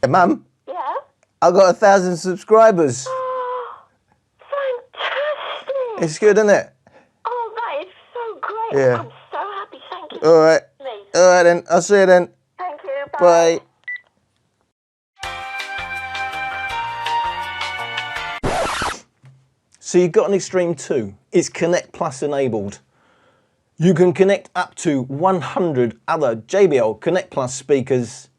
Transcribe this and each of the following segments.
Hey, Mum? Yeah? I got 1,000 subscribers. Oh, fantastic. It's good, isn't it? Oh, that is so great. Yeah. I'm so happy. Thank you. All right. Please. All right then. I'll see you then. Thank you. Bye. Bye. So you've got an Xtreme 2. It's Connect Plus enabled. You can connect up to 100 other JBL Connect Plus speakers,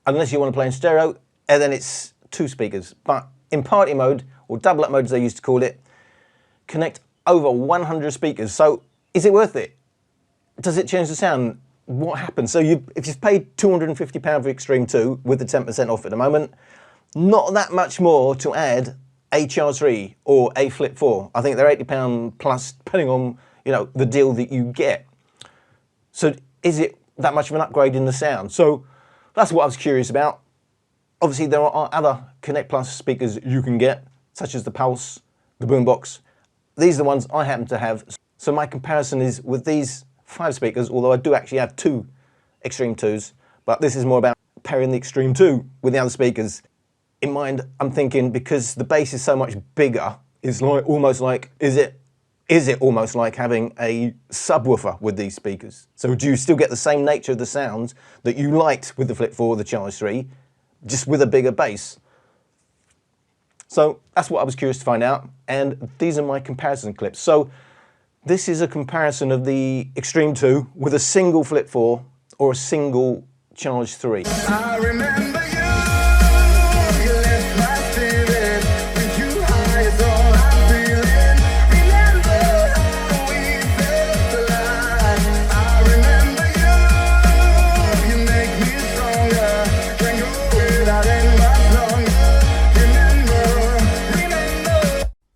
unless you want to play in stereo, and then it's 2 speakers. But in party mode, or double up mode as they used to call it, connect over 100 speakers. So is it worth it? Does it change the sound? What happens? So if you've paid £250 for Xtreme 2 with the 10% off at the moment, not that much more to add a Charge 3 or a Flip 4. I think they're £80 plus, depending on the deal that you get. So is it that much of an upgrade in the sound? So that's what I was curious about. Obviously there are other Connect Plus speakers you can get, such as the Pulse, the Boombox. These are the ones I happen to have. So my comparison is with these 5 speakers, although I do actually have 2 Xtreme 2s, but this is more about pairing the Xtreme 2 with the other speakers. In mind, I'm thinking, because the bass is so much bigger, it's like almost like, is it almost like having a subwoofer with these speakers? So do you still get the same nature of the sounds that you liked with the Flip 4 or the Charge 3, just with a bigger bass? So that's what I was curious to find out, and these are my comparison clips. So this is a comparison of the Xtreme 2 with a single Flip 4 or a single Charge 3. I remember you left my spirit with you high is all I'm feeling. Remember how we felt alive. I remember you make me stronger. Can't go without any much longer. Remember,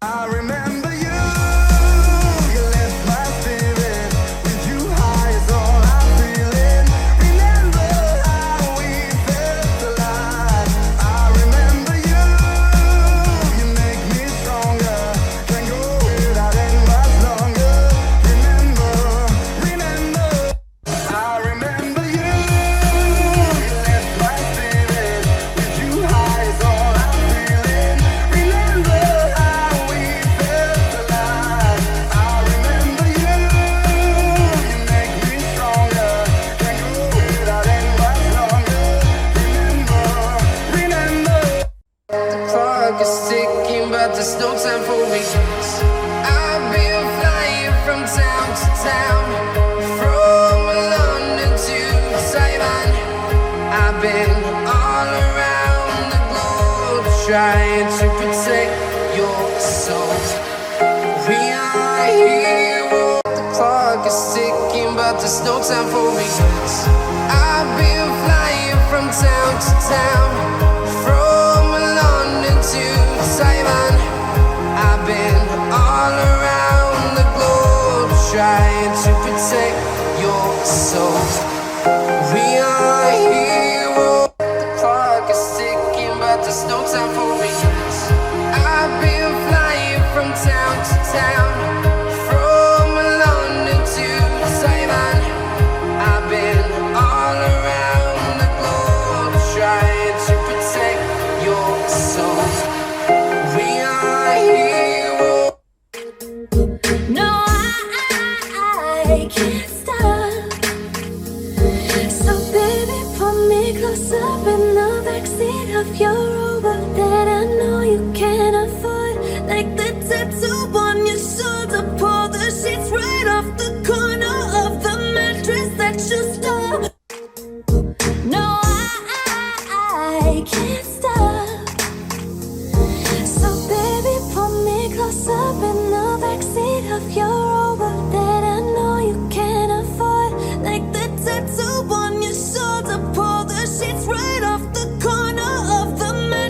I remember you left my spirit with you high is all I'm feeling. Remember how we felt alive. I remember you make me stronger. Can't go without any much longer. Remember, I remember you left my spirit with you high is all I'm feeling. Remember how we felt alive. I remember you make me stronger. Can't go without any much longer. Remember. The clock is ticking, but there's no time for me. I've been flying from town to town, from London to Taiwan. I've been all around the globe trying to protect your soul. We are heroes. The clock is ticking, but there's no time for me. I've been flying from town to town, from London to Taiwan. I've been all around the globe trying to protect your soul. We are heroes. The clock is ticking, but there's no time for me. I've been flying from town to town, from London to Taiwan. I've been all around the globe trying to protect your soul. We are heroes. No, I can't stop. So baby, pull me closer in the backseat of your Rover that I know you can't afford. Like the tattoo on your shoulder, pull the sheets right off the corner of the mattress that you stole. No, I can't stop. So baby, pull me closer in the backseat of your Rover that I know you can't afford. Like the tattoo on your shoulder, pull the sheets right off the corner of the mattress.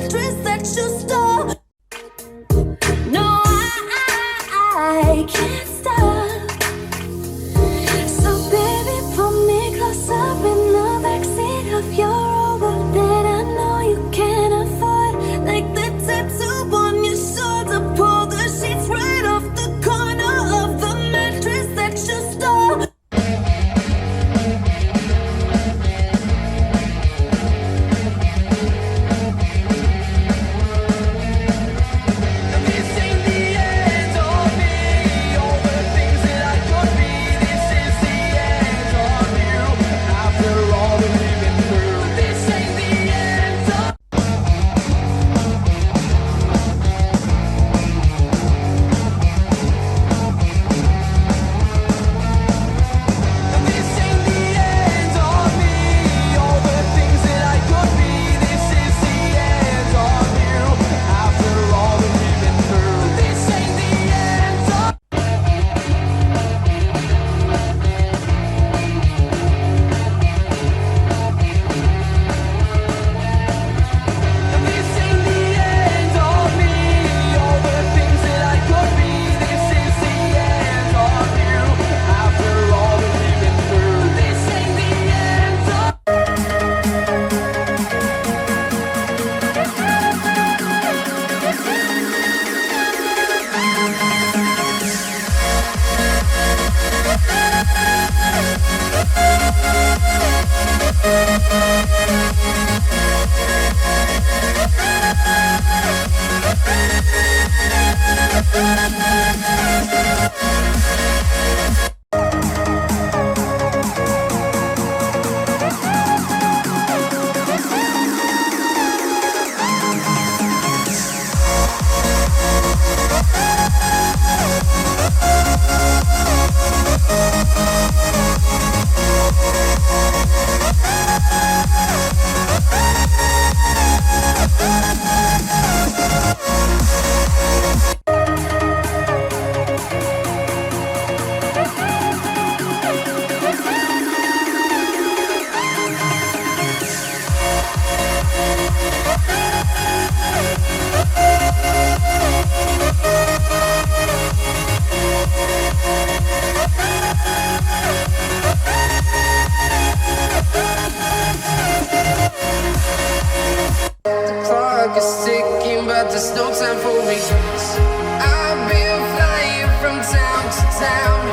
time for regrets. I've been flying from town to town,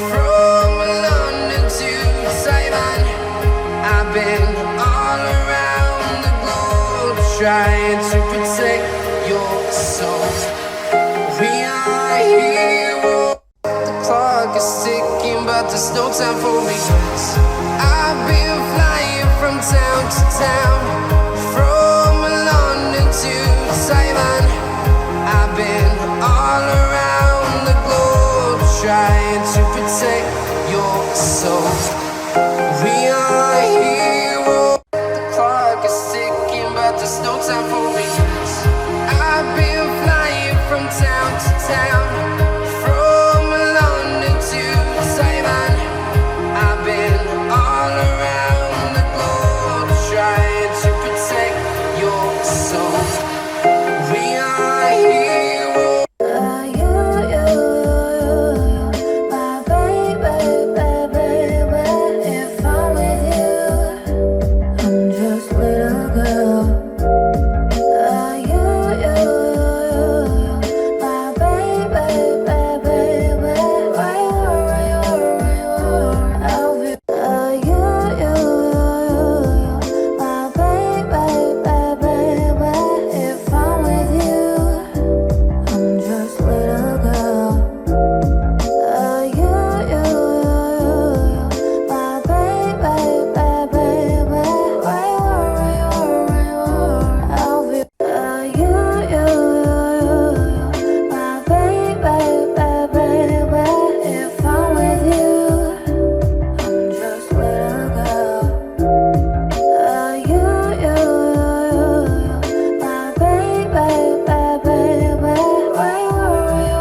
from London to Taiwan. I've been all around the globe trying to protect your soul. We are heroes. The clock is ticking, but there's no time for regrets. I've been flying from town to town, from London to Taiwan. I've been all around the globe trying to protect your soul. We are heroes. The clock is ticking, but there's no time for regrets. I've been flying from town to town, from London to Taiwan. I've been all around the globe trying to protect your soul. We are heroes. My baby, baby, if I'm with you, I'm just little girl. My baby, baby, where you are, I'll be. My baby, baby, if I'm with you, I'm just little girl. My baby, baby, where you are, I'll be. My baby, baby, if I'm with you, I'm just little girl. My baby, baby, where you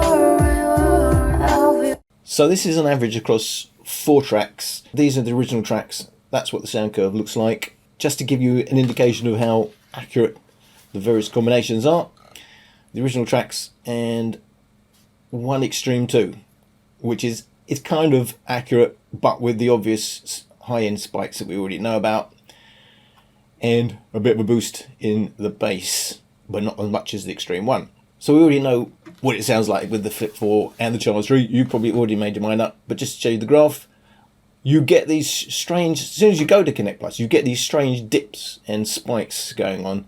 are, I'll be. So this is an average across 4 tracks. These are the original tracks. That's what the sound curve looks like. Just to give you an indication of how accurate the various combinations are. The original tracks and one Xtreme 2, which is kind of accurate, but with the obvious high-end spikes that we already know about, and a bit of a boost in the bass, but not as much as the Xtreme 1. So we already know what it sounds like with the Flip 4 and the Charge 3. You probably already made your mind up, but just to show you the graph, you get these strange, as soon as you go to Connect Plus, you get these strange dips and spikes going on,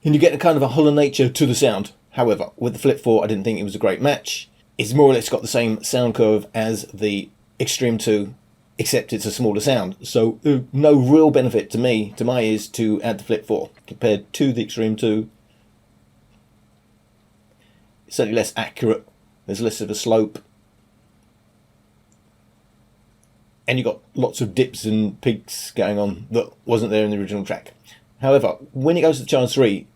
and you get a kind of a hollow nature to the sound. However, with the Flip 4, I didn't think it was a great match. It's more or less got the same sound curve as the Xtreme 2, except it's a smaller sound. So no real benefit to me, to my ears, to add the Flip 4 compared to the Xtreme 2. It's certainly less accurate. There's less of a slope. And you've got lots of dips and peaks going on that wasn't there in the original track. However, when it goes to the Charge 3,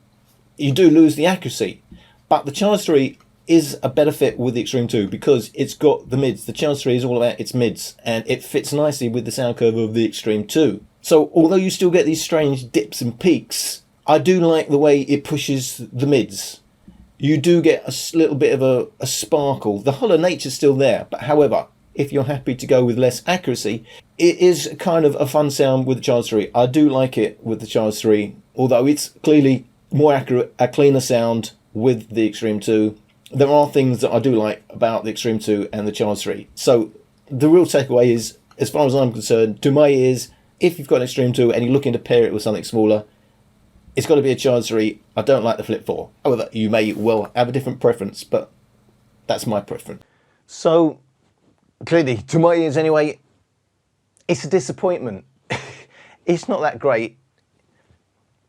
you do lose the accuracy. But the Charge 3 is a better fit with the Xtreme 2 because it's got the mids. The Charge 3 is all about its mids, and it fits nicely with the sound curve of the Xtreme 2. So although you still get these strange dips and peaks, I do like the way it pushes the mids. You do get a little bit of a sparkle. The hollow nature's still there, but however, if you're happy to go with less accuracy, it is kind of a fun sound with the Charge 3. I do like it with the Charge 3, although it's clearly more accurate, a cleaner sound with the Xtreme 2. There are things that I do like about the Xtreme 2 and the Charge 3. So the real takeaway is, as far as I'm concerned, to my ears, if you've got an Xtreme 2 and you're looking to pair it with something smaller, it's got to be a Charge 3. I don't like the Flip 4. However, you may well have a different preference, but that's my preference. So, clearly, to my ears anyway, it's a disappointment. It's not that great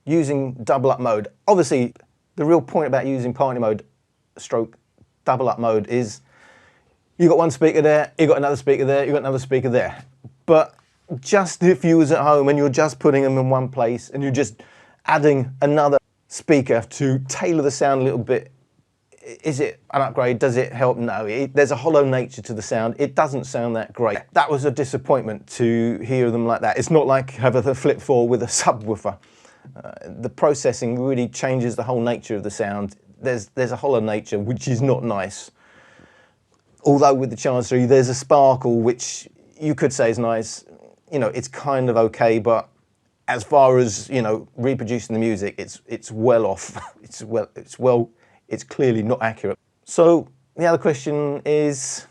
using double up mode. Obviously, the real point about using party mode stroke double up mode is you've got one speaker there, you've got another speaker there, you've got another speaker there. But just if you was at home and you're just putting them in one place and you're just adding another speaker to tailor the sound a little bit, is it an upgrade? Does it help? No, there's a hollow nature to the sound. It doesn't sound that great. That was a disappointment to hear them like that. It's not like having the Flip 4 with a subwoofer. The processing really changes the whole nature of the sound. There's a hollow nature, which is not nice. Although with the Charge 3, there's a sparkle, which you could say is nice. You know, it's kind of okay, but as far as, you know, reproducing the music, it's well off. It's well it's clearly not accurate. So the other question is,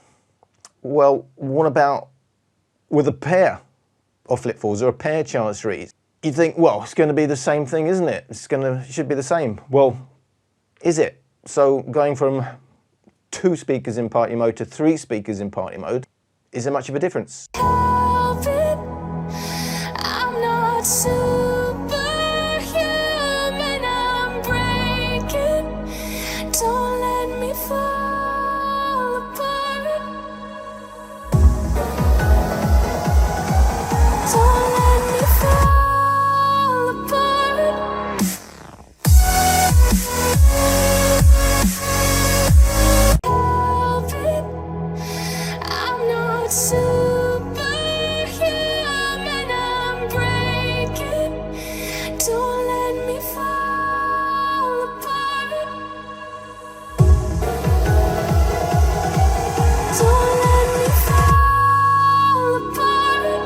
well, what about with a pair of flip 4s or a pair charge 3s? You think, well, it's going to be the same thing, isn't it? It should be the same. Well, is it? So going from 2 speakers in party mode to 3 speakers in party mode, is there much of a difference? Help it, I'm not superhuman, I'm breaking. Don't let me fall apart. Don't let me fall apart. Help it, I'm not superhuman, I'm breaking. Don't let me fall apart. Don't let me fall apart.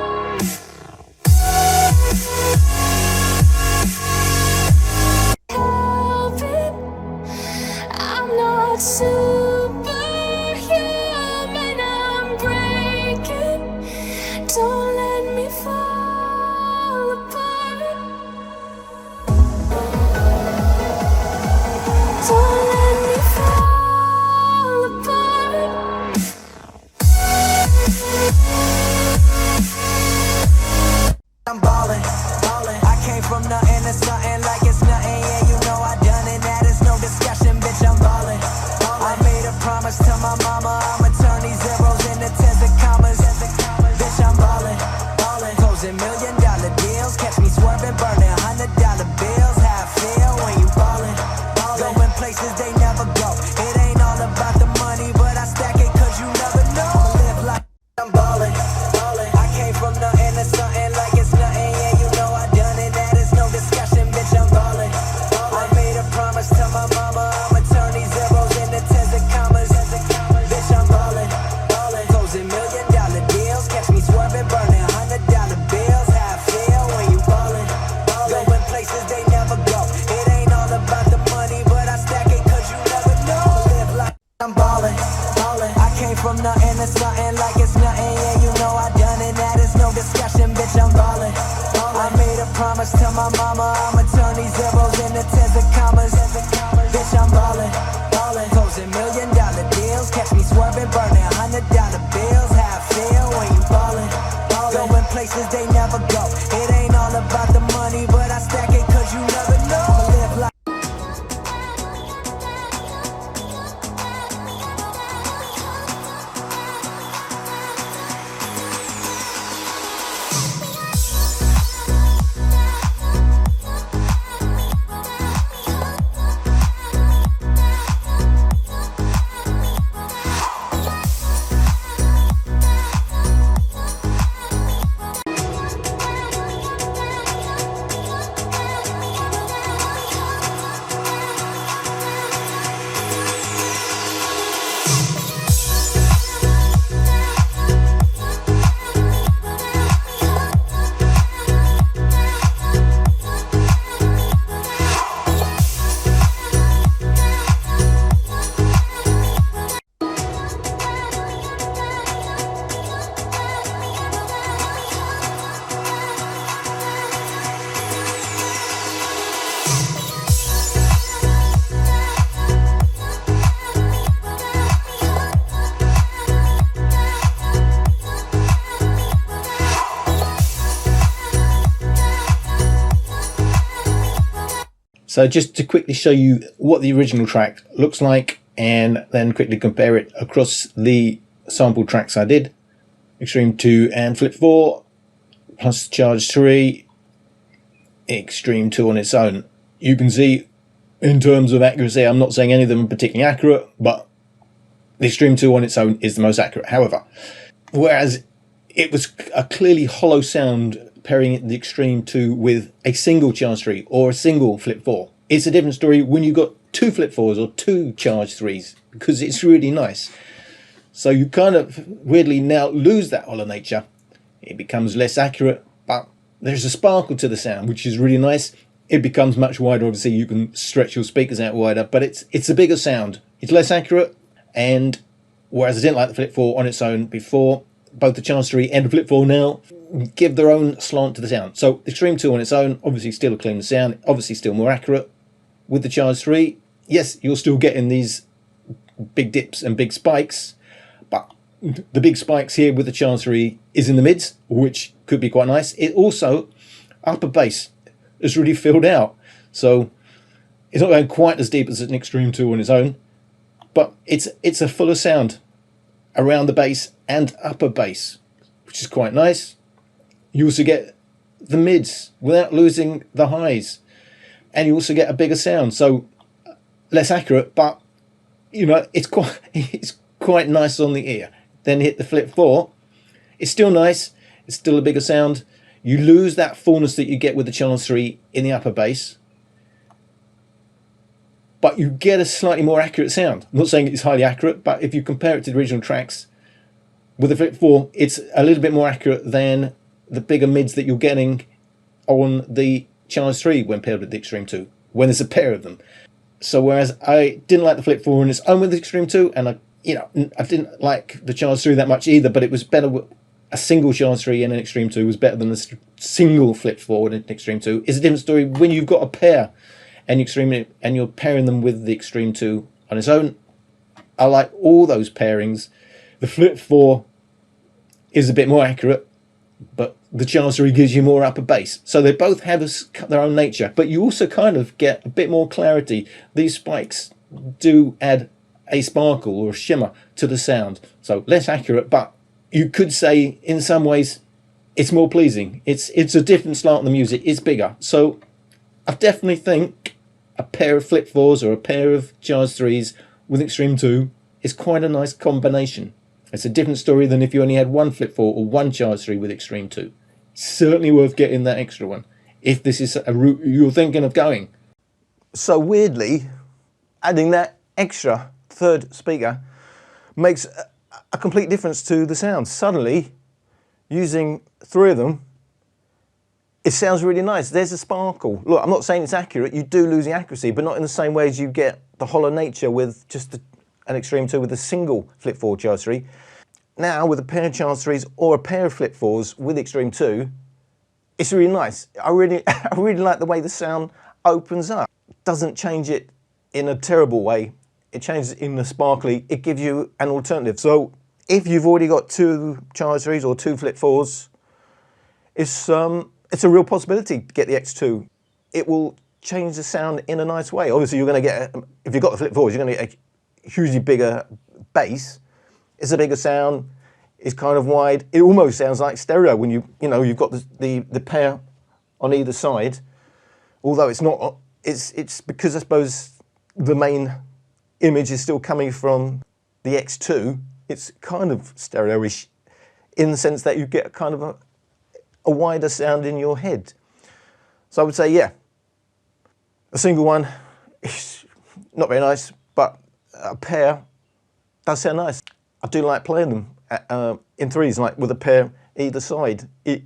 Help it, I'm not superhuman, I'm breaking. Don't let me fall apart. Don't let me fall apart. I'm ballin', ballin'. I came from nothing to something like it's nothing. Yeah, you know I done it. That is no discussion, bitch. I'm ballin', ballin'. I made a promise to my mama. I'ma turn these zeros into tens and commas. Bitch, I'm ballin', ballin'. Closing $1 million deals. Catch me swerving, burning $100 bills. How I feel when you ballin', ballin'. Going places they never go. It ain't all about the money, but I stack it 'cause you never know. I'ma live like I'm ballin', ballin'. I came from nothing to something like it's nothing. Yeah, you know I done it. That is no discussion, bitch. I'm ballin', ballin'. I made a promise to my mama. I'ma turn these zeros into tens and commas. Bitch, I'm ballin', ballin'. Closing $1 million deals. Catch me swerving, burning $100 bills. How I feel when you ballin', ballin'. Going places they never go. It ain't all about the money, but I stack it 'cause you never know. I'ma live like I'm ballin', ballin'. I came from nothing to something like it's nothing. Yeah, you know I done it. That is no discussion, bitch. I'm ballin', ballin'. I made a promise to my mama. I'ma turn these zeros into tens and commas. Bitch, I'm ballin', ballin'. Closing $1 million deals. Catch me swerving, burning $100 bills. How I feel when you ballin', ballin'. Going places they never go. It ain't all about the money, but I stack it 'cause you never know. I'ma live like So just to quickly show you what the original track looks like and then quickly compare it across the sample tracks I did. Xtreme 2 and Flip 4 plus Charge 3, Xtreme 2 on its own. You can see in terms of accuracy, I'm not saying any of them are particularly accurate, but the Xtreme 2 on its own is the most accurate. However, whereas it was a clearly hollow sound pairing the Xtreme 2 with a single Charge 3 or a single Flip 4. It's a different story when you've got 2 Flip 4s or 2 Charge 3s, because it's really nice. So you kind of weirdly now lose that hollow nature. It becomes less accurate, but there's a sparkle to the sound, which is really nice. it becomes much wider. Obviously, you can stretch your speakers out wider, but it's a bigger sound. It's less accurate, and whereas I didn't like the Flip 4 on its own before, both the Charge 3 and the Flip 4 now give their own slant to the sound. So the Xtreme 2 on its own, obviously still a cleaner sound, obviously still more accurate. With the Charge 3, yes, you're still getting these big dips and big spikes, but the big spikes here with the Charge 3 is in the mids, which could be quite nice. It also, upper bass is really filled out, so it's not going quite as deep as an Xtreme 2 on its own, but it's a fuller sound around the bass and upper bass, which is quite nice. You also get the mids without losing the highs, and you also get a bigger sound, so less accurate, but you know, it's quite nice on the ear. Then hit the Flip 4, it's still nice, it's still a bigger sound. You lose that fullness that you get with the Charge 3 in the upper bass, but you get a slightly more accurate sound. I'm not saying it's highly accurate, but if you compare it to the original tracks, with the Flip 4, it's a little bit more accurate than the bigger mids that you're getting on the Charge 3 when paired with the Xtreme 2, when there's a pair of them. So whereas I didn't like the Flip 4 on its own with the Xtreme 2, and I didn't like the Charge 3 that much either, but it was better with a single Charge 3 and an Xtreme 2 was better than the single Flip 4 and an Xtreme 2. It's a different story when you've got a pair and you're pairing them with the Xtreme 2 on its own. I like all those pairings. The Flip 4 is a bit more accurate, but the Charge 3 gives you more upper bass. So they both have their own nature, but you also kind of get a bit more clarity. These spikes do add a sparkle or a shimmer to the sound. So less accurate, but you could say in some ways it's more pleasing. It's a different slant on the music. It's bigger. So I definitely think a pair of Flip 4s or a pair of Charge 3s with Xtreme 2 is quite a nice combination. It's a different story than if you only had one Flip 4 or one Charge 3 with Xtreme 2. Certainly worth getting that extra one if this is a route you're thinking of going. So weirdly, adding that extra third speaker makes a complete difference to the sound. Suddenly, using three of them, it sounds really nice. There's a sparkle. Look, I'm not saying it's accurate. You do lose the accuracy, but not in the same way as you get the hollow nature with just an Xtreme 2 with a single Flip 4 Charge 3. Now, with a pair of Charge 3s or a pair of Flip 4s with Xtreme 2, it's really nice. I really like the way the sound opens up. It doesn't change it in a terrible way. It changes it in a sparkly. It gives you an alternative. So if you've already got two Charge 3s or two Flip 4s, it's a real possibility to get the X2. It will change the sound in a nice way. Obviously, you're going to get, if you've got the Flip 4s, you're going to get a hugely bigger bass. It's a bigger sound. It's kind of wide. It almost sounds like stereo when you've got the pair on either side. Although it's not. It's because I suppose the main image is still coming from the X2. It's kind of stereo-ish in the sense that you get kind of a wider sound in your head. So I would say, yeah, a single one is not very nice, but a pair does sound nice. I do like playing them in threes, like with a pair either side. It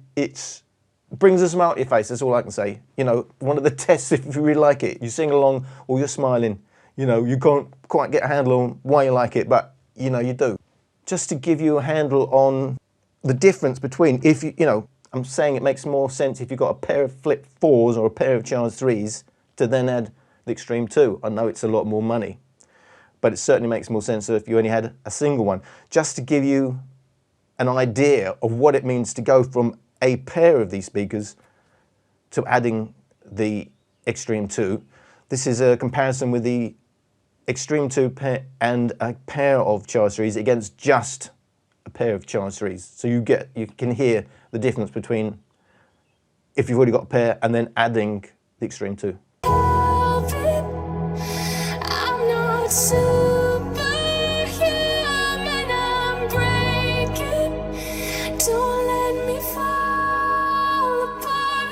brings a smile to your face, that's all I can say. You know, one of the tests, if you really like it, you sing along or you're smiling. You know, you can't quite get a handle on why you like it, but you know you do. Just to give you a handle on the difference between, if you know, I'm saying it makes more sense if you've got a pair of Flip 4s or a pair of Charge 3s to then add the Xtreme 2. I know it's a lot more money, but it certainly makes more sense if you only had a single one. Just to give you an idea of what it means to go from a pair of these speakers to adding the Xtreme 2. This is a comparison with the Xtreme 2 pair and a pair of Charge 3s against just a pair of Charge 3s. So you can hear the difference between if you've already got a pair and then adding the Xtreme 2. I'm not superhuman, I'm breaking. Don't let me fall apart.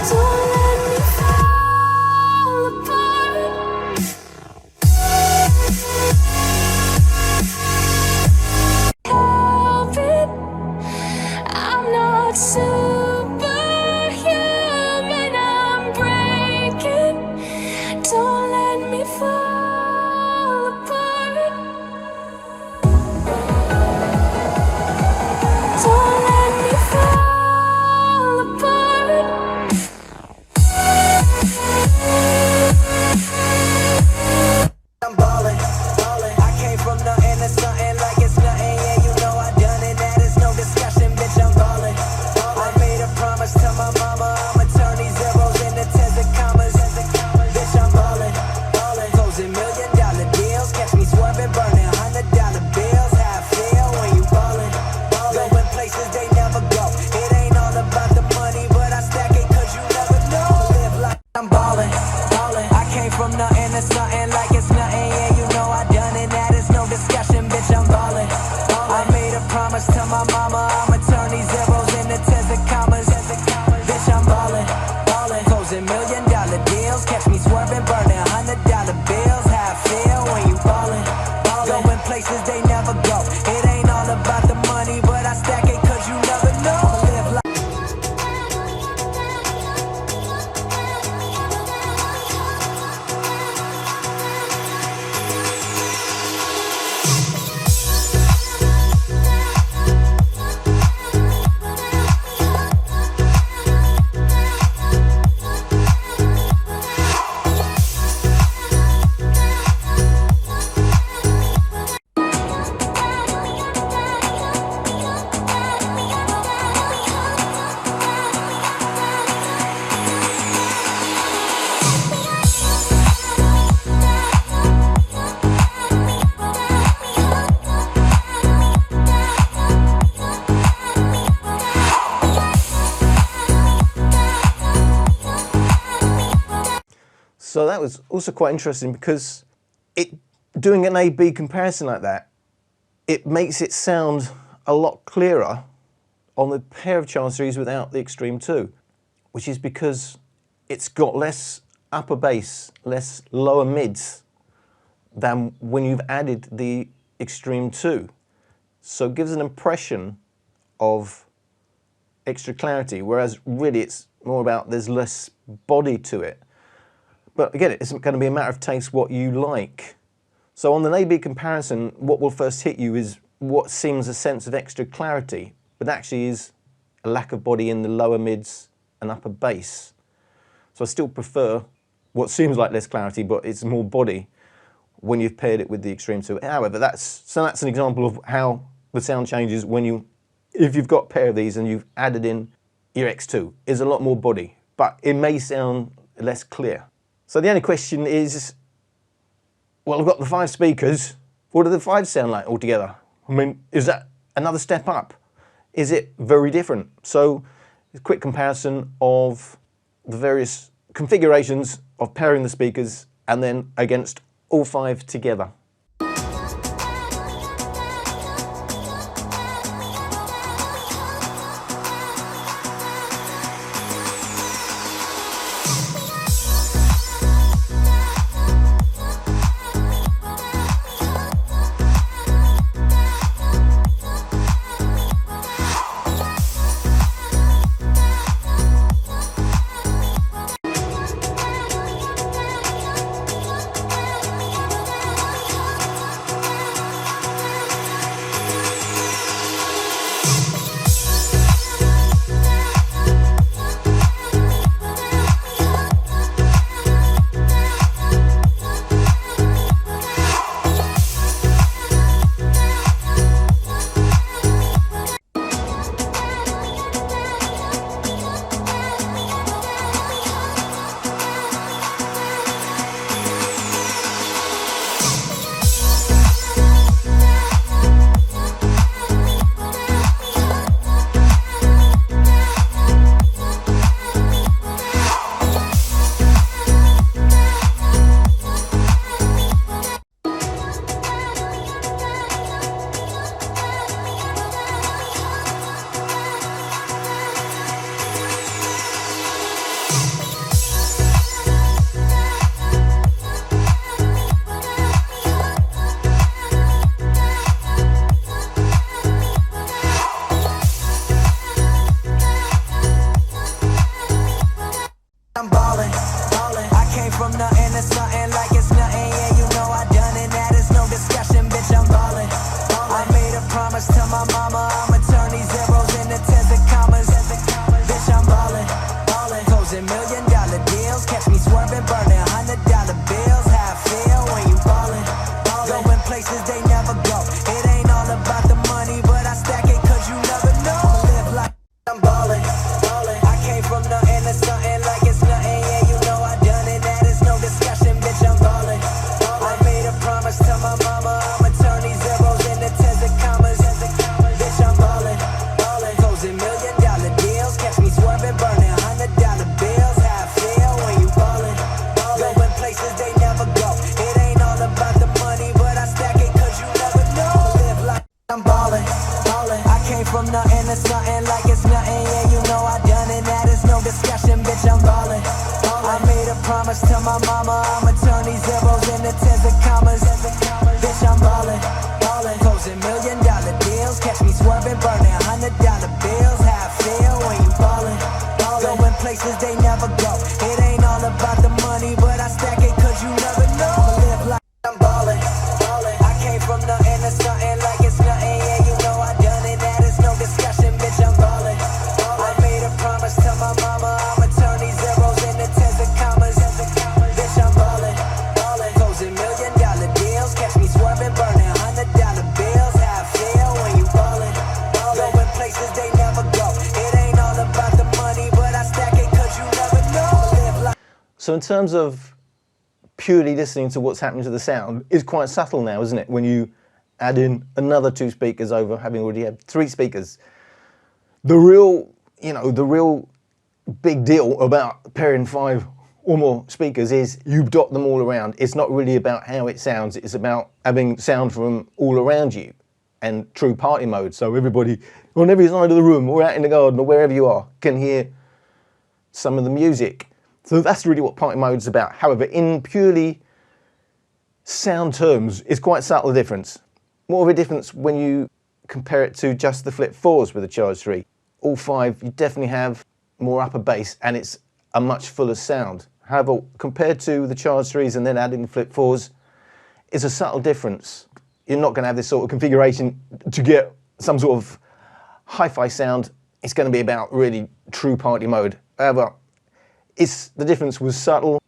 Don't let me fall apart. Help it, I'm not superhuman. into something like it's nothing. Yeah, you know I done it. That is no discussion, bitch. I'm ballin'. I made a promise to my mama. I'ma turn these zeros into tens and commas. Bitch, I'm ballin'. Closing $1 million deals. Catch me swerving, burning $100 bills. How I feel when you ballin'. Going places they never go. It ain't all about the money, but I stack it 'cause you never know. Live life. So that was also quite interesting because doing an A-B comparison like that, it makes it sound a lot clearer on the pair of Charge series without the Xtreme 2, which is because it's got less upper bass, less lower mids than when you've added the Xtreme 2. So it gives an impression of extra clarity, whereas really it's more about there's less body to it. But again, it's going to be a matter of taste, what you like. So on the A-B comparison, what will first hit you is what seems a sense of extra clarity, but actually is a lack of body in the lower mids and upper bass. So I still prefer what seems like less clarity, but it's more body when you've paired it with the Xtreme 2. However, that's an example of how the sound changes if you've got a pair of these and you've added in your X2. Is a lot more body, but it may sound less clear. So the only question is, well, I've got the 5 speakers. What do the 5 sound like altogether? I mean, is that another step up? Is it very different? So a quick comparison of the various configurations of pairing the speakers and then against all 5 together. something like it's nothing. Yeah, you know I done it, that is no discussion, bitch, I'm ballin'. I made a promise to my mama, I'ma turn these zeros into tens of commas. Bitch, I'm ballin', ballin'. Closing $1 million deals, catch me swerving, burning $100 bills. How I feel when you ballin', ballin'. Going places they never go. It ain't all about the money, but I stack it 'cause you never know. I'ma live like I'm ballin', ballin'. I came from nothing to something like it's nothing. Yeah, you know I done it, that is no discussion, bitch, I'm ballin'. I made a promise to my mama, I'ma turn these zeros into tens of commas. Bitch, I'm ballin', ballin'. Closing $1 million deals, catch me swerving, burning $100 bills. How I feel when you ballin', going places they never go. It ain't all about the money, but I stack it 'cause you never know. Live like So in terms of purely listening to what's happening to the sound, it's quite subtle now, isn't it? When you add in another 2 speakers over having already had 3 speakers. The real big deal about pairing 5 or more speakers is you dot them all around. It's not really about how it sounds, it's about having sound from all around you and true party mode. So everybody on every side of the room or out in the garden or wherever you are can hear some of the music. So that's really what party mode's about. However, in purely sound terms, it's quite subtle difference. More of a difference when you compare it to just the flip 4s with the Charge 3. All 5, you definitely have more upper bass and it's a much fuller sound. However, compared to the Charge 3s and then adding the flip 4s, it's a subtle difference. You're not going to have this sort of configuration to get some sort of hi-fi sound. It's going to be about really true party mode. However, the difference was subtle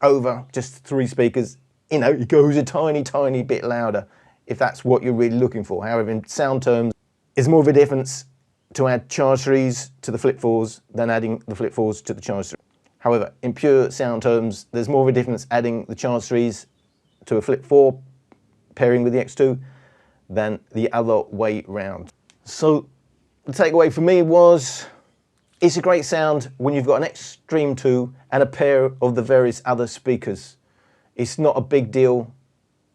over just 3 speakers. You know, it goes a tiny, tiny bit louder if that's what you're really looking for. However, in sound terms, it's more of a difference to add Charge 3s to the flip 4s than adding the flip 4s to the Charge 3. However, in pure sound terms, there's more of a difference adding the Charge 3s to a flip 4 pairing with the X2 than the other way round. So the takeaway for me was, it's a great sound when you've got an Xtreme 2 and a pair of the various other speakers. It's not a big deal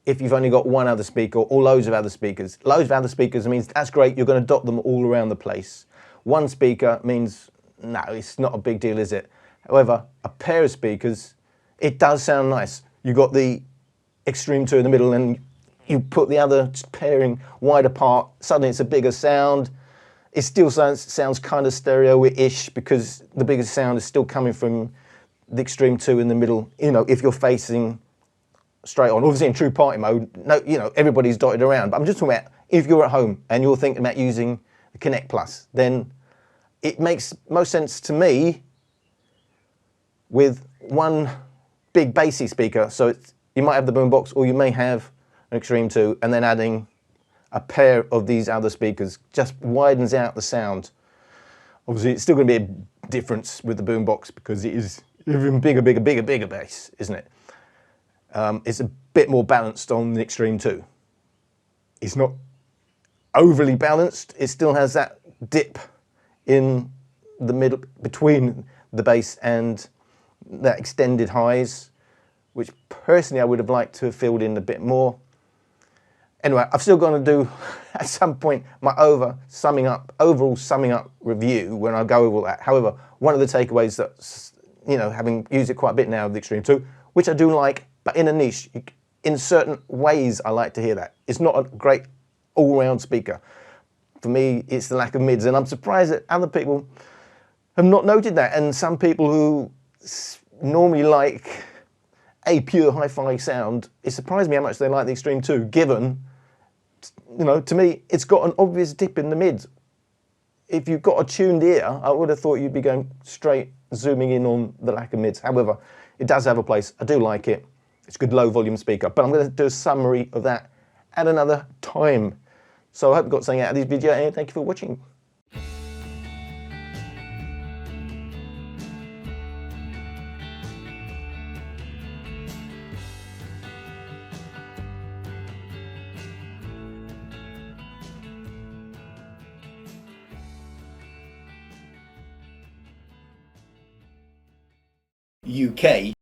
if you've only got one other speaker or loads of other speakers. Loads of other speakers means that's great, you're going to dot them all around the place. One speaker means, no, it's not a big deal, is it? However, a pair of speakers, it does sound nice. You've got the Xtreme 2 in the middle and you put the other pairing wide apart, suddenly it's a bigger sound. It still sounds kind of stereo-ish because the biggest sound is still coming from the Xtreme 2 in the middle. You know, if you're facing straight on, obviously in true party mode, no, you know, everybody's dotted around. But I'm just talking about if you're at home and you're thinking about using the Connect Plus, then it makes most sense to me with one big bassy speaker. So you might have the boombox or you may have an Xtreme 2 and then adding a pair of these other speakers just widens out the sound. Obviously, it's still going to be a difference with the boombox because it is even bigger bass, isn't it? It's a bit more balanced on the Xtreme 2. It's not overly balanced. It still has that dip in the middle between the bass and that extended highs, which personally I would have liked to have filled in a bit more. Anyway, I've still got to do, at some point, my overall summing up review when I go over all that. However, one of the takeaways that, you know, having used it quite a bit now with the Xtreme 2, which I do like, but in a niche, in certain ways I like to hear that. It's not a great all-round speaker. For me, it's the lack of mids, and I'm surprised that other people have not noted that. And some people who normally like a pure hi-fi sound, it surprised me how much they like the Xtreme 2, given, you know, to me, it's got an obvious dip in the mids. If you've got a tuned ear, I would have thought you'd be going straight, zooming in on the lack of mids. However, it does have a place. I do like it. It's a good low volume speaker, but I'm going to do a summary of that at another time. So I hope you got something out of this video, and thank you for watching. UK